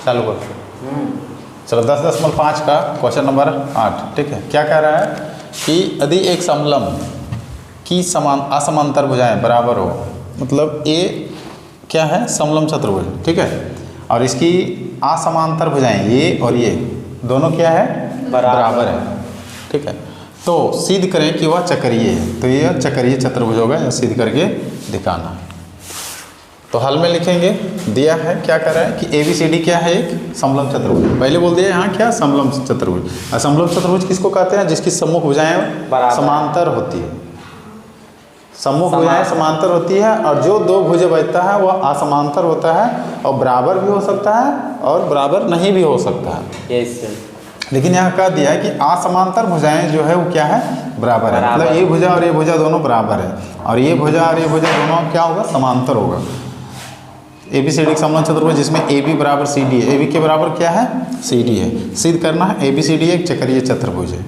चालू करो। चलो 10.5 का क्वेश्चन नंबर 8, ठीक है। क्या कह रहा है कि यदि एक समलंब की असमांतर भुजाएं बराबर हो, मतलब ए क्या है, समलंब चतुर्भुज, ठीक है, और इसकी असमांतर भुजाएं ये और ये दोनों क्या है, बराबर है, ठीक है। तो सिद्ध करें कि वह चक्रीय है। तो ये चक्रीय चतुर्भुज होगा, यह सिद्ध करके दिखाना है। तो हल में लिखेंगे, दिया है क्या कर रहा है कि ABCD क्या है, एक समलंब चतुर्भुज। पहले बोल दिया यहाँ क्या, समलंब चतुर्भुज। और समलंब चतुर्भुज किसको कहते हैं, जिसकी सम्मुख भुजाएं समांतर होती है। सम्मुख भुजाएं समांतर होती है और जो दो भुज बचता है वह असमांतर होता है और बराबर भी हो सकता है और बराबर नहीं भी हो सकता है। लेकिन यहाँ कह दिया है कि असमांतर भुजाएं जो है वो क्या है, बराबर है। मतलब ये भुजा और ये भुजा दोनों बराबर है और ये भुजा और ये भुजा दोनों क्या होगा, समांतर होगा। ABCD समलंब चतुर्भुज जिसमें AB बराबर CD है, AB के बराबर क्या है, CD है। सिद्ध करना है ABCD एक चक्रीय चतुर्भुज है,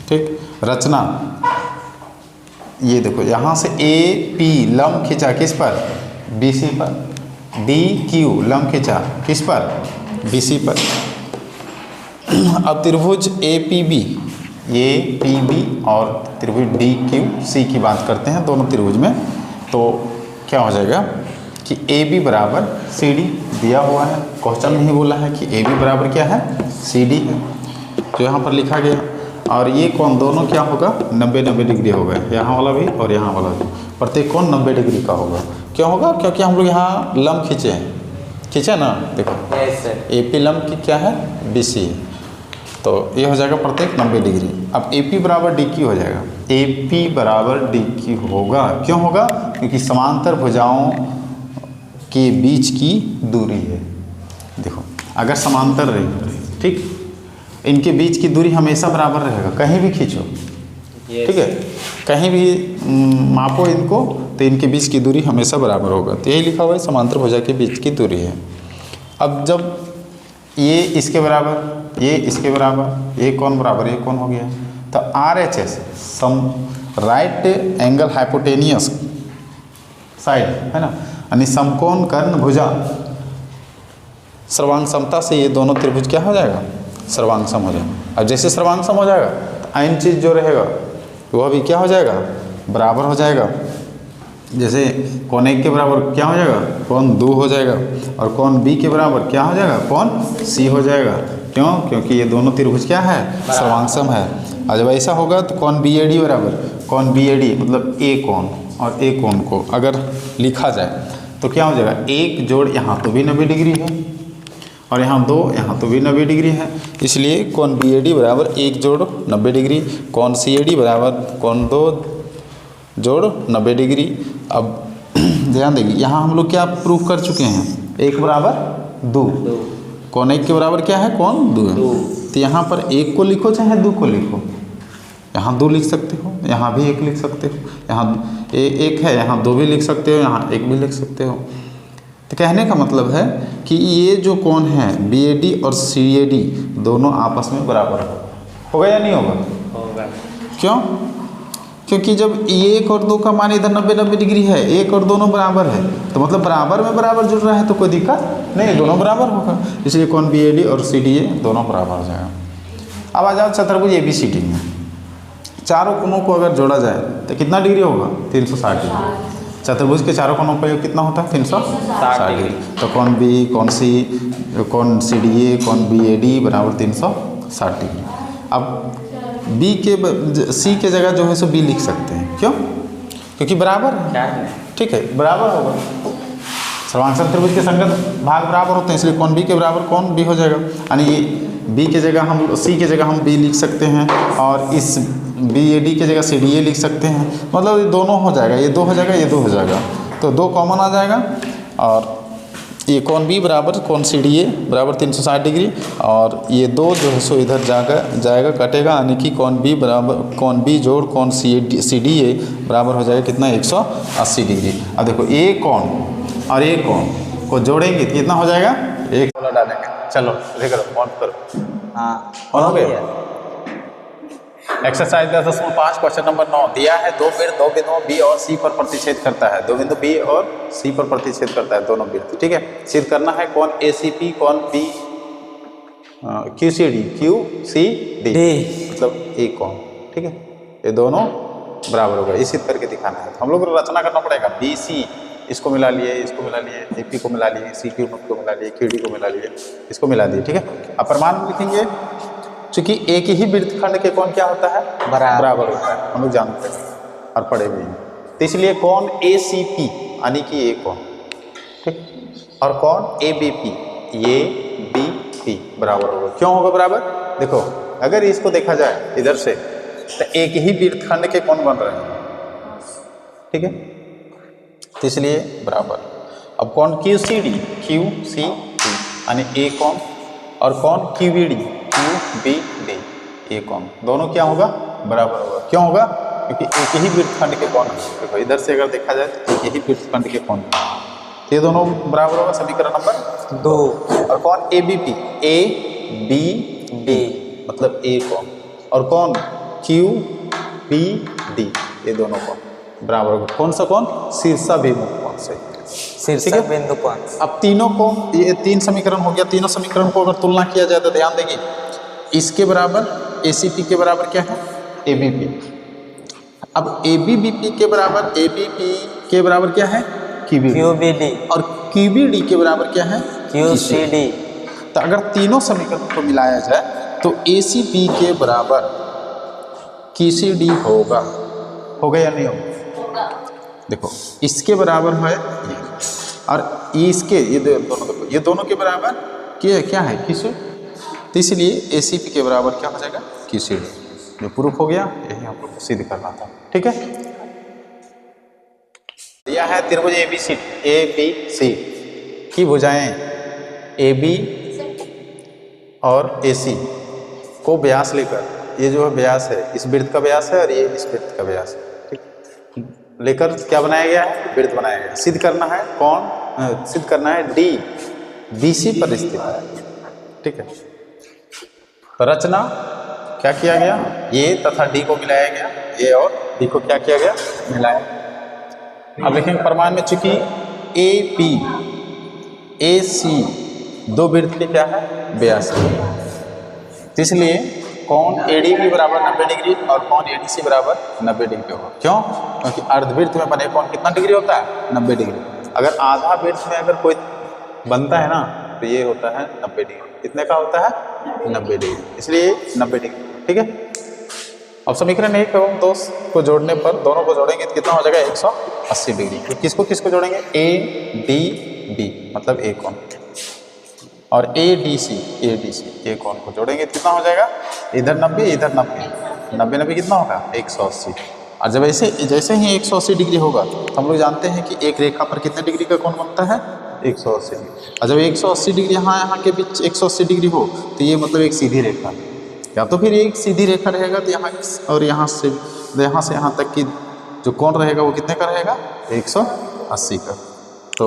ठीक। रचना ये देखो, यहाँ से AP लंब खींचा किस पर, BC पर, DQ लंब खींचा किस पर, BC पर। अब त्रिभुज APB और त्रिभुज DQC की बात करते हैं दोनों त्रिभुज में। तो क्या हो जाएगा कि AB बराबर CD दिया हुआ है, क्वेश्चन में ही बोला है कि AB बराबर क्या है, CD है, जो यहाँ पर लिखा गया। और ये कोण दोनों क्या होगा, 90-90 डिग्री होगा, यहाँ वाला भी और यहाँ वाला भी। प्रत्येक कोण 90 डिग्री का होगा। क्यों होगा, क्योंकि हम लोग यहाँ लंब खींचे ना, देखो AP लंब की क्या है, BC है, तो ये हो जाएगा प्रत्येक 90 डिग्री। अब AP बराबर DQ हो जाएगा, AP बराबर DQ होगा। क्यों होगा, क्योंकि समांतर भुजाओं के बीच की दूरी है। देखो अगर समांतर रही, ठीक, इनके बीच की दूरी हमेशा बराबर रहेगा, कहीं भी खींचो, ठीक है, कहीं भी मापो इनको, तो इनके बीच की दूरी हमेशा बराबर होगा। तो यही लिखा हुआ है, समांतर भुजा के बीच की दूरी है। अब जब ये इसके बराबर, ये इसके बराबर, ये कौन बराबर, ये कौन हो गया, तो RHS सम राइट एंगल हाइपोटेनियस साइड है ना, यानी समकोण कर्ण भुजा सर्वांग समता से ये दोनों त्रिभुज क्या हो जाएगा, सर्वांग सम हो जाएगा। अब जैसे सर्वांग सम हो जाएगा तो आइन चीज जो रहेगा वह भी क्या हो जाएगा, बराबर हो जाएगा। जैसे कोण 1 के बराबर क्या हो जाएगा, कोण 2 हो जाएगा, और कोण B के बराबर क्या हो जाएगा, कोण C हो जाएगा। क्यों, क्योंकि ये दोनों त्रिभुज क्या है, सर्वांग सम है। और जब ऐसा होगा तो कोण BAD बराबर, कोण BAD मतलब A कोण और A कोण को अगर लिखा जाए तो क्या हो जाएगा, 1 जोड़ यहाँ तो भी 90 डिग्री है और यहाँ 2 यहाँ तो भी 90 डिग्री है, इसलिए कोण BAD बराबर 1 जोड़ 90 डिग्री, कोण CAD बराबर कोण 2 जोड़ 90 डिग्री। अब ध्यान देंगे, यहाँ हम लोग क्या प्रूफ कर चुके हैं, 1 बराबर 2, कोण 1 के बराबर क्या है, कोण 2 है। तो यहाँ पर 1 को लिखो चाहे 2 को लिखो, यहाँ 2 लिख सकते हो, यहाँ भी 1 लिख सकते हो, यहाँ 1 है, यहाँ 2 भी लिख सकते हो, यहाँ 1 भी लिख सकते हो। तो कहने का मतलब है कि ये जो कोण है BAD और CAD दोनों आपस में बराबर होगा या नहीं होगा, क्यों, क्योंकि जब 1 और 2 का मान इधर 90-90 डिग्री है, 1 और दोनों बराबर है, तो मतलब बराबर में बराबर जुड़ रहा है, तो कोई दिक्कत नहीं, दोनों बराबर होगा, इसलिए कोण BAD और CDA दोनों बराबर हो जाएगा। अब आ जाओ चतुर्भुज ABCD में, चारों कोणों को अगर जोड़ा जाए तो कितना डिग्री होगा, 360 डिग्री। चतुर्भुज के चारों कोणों का योग कितना होता है, 360 डिग्री। तो कोण B, कोण C, कोण CDA, कोण BAD बराबर 360 डिग्री। अब C के जगह जो है सो B लिख सकते हैं, क्यों, क्योंकि बराबर है, ठीक है, बराबर होगा। सर्वांग सम त्रिभुज के संगत भाग बराबर होते हैं, इसलिए कोण B के बराबर कोण B हो जाएगा, यानी B के जगह हम C के जगह हम B लिख सकते हैं और इस BAD के जगह CDA लिख सकते हैं, मतलब ये दोनों हो जाएगा, ये 2 हो जाएगा, ये 2 हो जाएगा, तो 2 कॉमन आ जाएगा। और ये कोण B बराबर कोण CDA बराबर 360 डिग्री, और ये 2 जो है सो इधर जाएगा कटेगा, यानी कि कोण B बराबर कोण B जोड़ कोण CDA बराबर हो जाएगा कितना, 180 डिग्री। अब देखो A कोण और A कोण को जोड़ेंगे तो कितना हो जाएगा, 1 डालेंगे। चलो करो, ऑन करो, हाँ ऑन हो गया। एक्सरसाइज 10.5 क्वेश्चन नंबर 9 दिया है, दो बिंदुओं B और C पर प्रतिच्छेद करता है, दो बिंदु B और C पर प्रतिच्छेद करता है, दोनों बिंदु, ठीक है। सिद्ध करना है कोण ACP कोण Q C D, Q C D D मतलब ए कौन, ठीक है, ये दोनों बराबर होगा, इसी करके दिखाना है। तो हम लोग को रचना करना पड़ेगा, बी सी इसको मिला लिए, इसको मिला लिए, ए पी को मिला लिए, सी क्यू को मिला लिए, क्यू डी को मिला लिए, इसको मिला दिए, ठीक है। अब प्रमाण में लिखेंगे, चूंकि एक ही वृत्तखंड के कोण क्या होता है, बराबर होता है, हम लोग जानते हैं और पढ़े भी हैं। तो इसलिए कोण ए सी पी यानी कि ए कोण, ठीक, और कोण ए बी पी, ये बी पी बराबर होगा। क्यों होगा बराबर, देखो अगर इसको देखा जाए इधर से तो एक ही वृत्तखंड के कोण बन रहे हैं, ठीक है, तो इसलिए बराबर। अब कोण Q C D, Q C D यानी ए कोण, और कोण Q B D, Q B D, A कोण, दोनों क्या होगा, बराबर होगा। क्यों होगा, क्योंकि एक ही वृत्तखंड के कोण, देखो इधर से अगर देखा जाए तो एक ही वृत्तखंड के कोण, तो ये दोनों बराबर होगा, समीकरण नंबर 2। और कोण A B P, A B D मतलब ए कोण, और कोण क्यू बी डी, ये दोनों कोण बराबर होगा। कौन सा कोण, शीर्षाभिमुख कोण से, शीर्षबिंदु कोण। अब तीनों कोण, ये 3 समीकरण हो गया, तीनों समीकरण को अगर तुलना किया जाए तो ध्यान देंगे, इसके बराबर ए सी पी के बराबर क्या है, ए बी पी। अब ए बी बी पी के बराबर, ए बी पी के बराबर क्या है, क्यू बी डी, और क्यू बी डी के बराबर क्या है, क्यू सी डी। तो अगर तीनों समीकरण को मिलाया जाए तो ए सी पी के बराबर क्यू सी डी होगा या नहीं होगा, देखो इसके बराबर है ये, और इसके ये दोनों, देखो ये दोनों के बराबर क्या है, किसी, तो इसलिए ए सी पी के बराबर क्या हो जाएगा, क्यू सी डी। जो प्रूफ हो गया, यही हम लोग को सिद्ध करना था, ठीक है। दिया है त्रिभुज ए बी सी की भुजाएं ए बी और ए सी को व्यास लेकर, ये जो है व्यास है, इस वृत्त का व्यास है और ये इस वृत्त का व्यास है, ठीक, लेकर क्या बनाया गया है, वृत्त बनाया गया। सिद्ध करना है कौन, सिद्ध करना है डी बी सी पर स्थित है, ठीक है। तो रचना क्या किया गया, ये तथा डी को मिलाया गया, ये और डी को क्या किया गया, मिलाया। अब देखेंगे प्रमाण में, चूंकि ए पी ए सी दो वृत्त के क्या है, व्यास है, तो इसलिए कोण ए डी भी बराबर 90 डिग्री और कोण ए डी सी बराबर 90 डिग्री होगा। क्यों, क्योंकि अर्धवृत्त में बने कोण कितना डिग्री होता है, 90 डिग्री। अगर आधा वृत्त में अगर कोई बनता है ना, तो ये होता है 90 डिग्री। कितने का होता है, 90 डिग्री, इसलिए 90 डिग्री, ठीक है। अब समीकरण 1 एवं 2 को जोड़ने पर, दोनों को जोड़ेंगे तो कितना हो जाएगा, 180 डिग्री। तो किसको किसको जोड़ेंगे, ए डी बी मतलब ए कोण, और ए डी सी ए कोण को जोड़ेंगे तो कितना हो जाएगा, इधर 90 इधर 90 कितना होगा, 180। और जब जैसे ही 180 डिग्री होगा तो हम लोग जानते हैं कि एक रेखा पर कितने डिग्री का कोण बनता है, 180 डिग्री। और जब 180 डिग्री यहाँ के बीच 180 डिग्री हो तो ये मतलब एक सीधी रेखा, या तो फिर एक सीधी रेखा रहेगा, तो यहाँ और यहाँ से यहाँ तक की जो कोण रहेगा वो कितने का रहेगा, 180 का। तो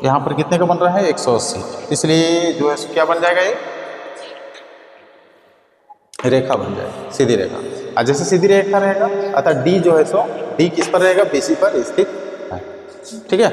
यहाँ पर कितने का बन रहा है, 180, इसलिए जो है क्या बन जाएगा, ये रेखा बन जाएगा, सीधी रेखा। और जैसे सीधी रेखा रहेगा, अतः डी जो है सो डी किस पर रहेगा, बीसी पर स्थित है, ठीक है।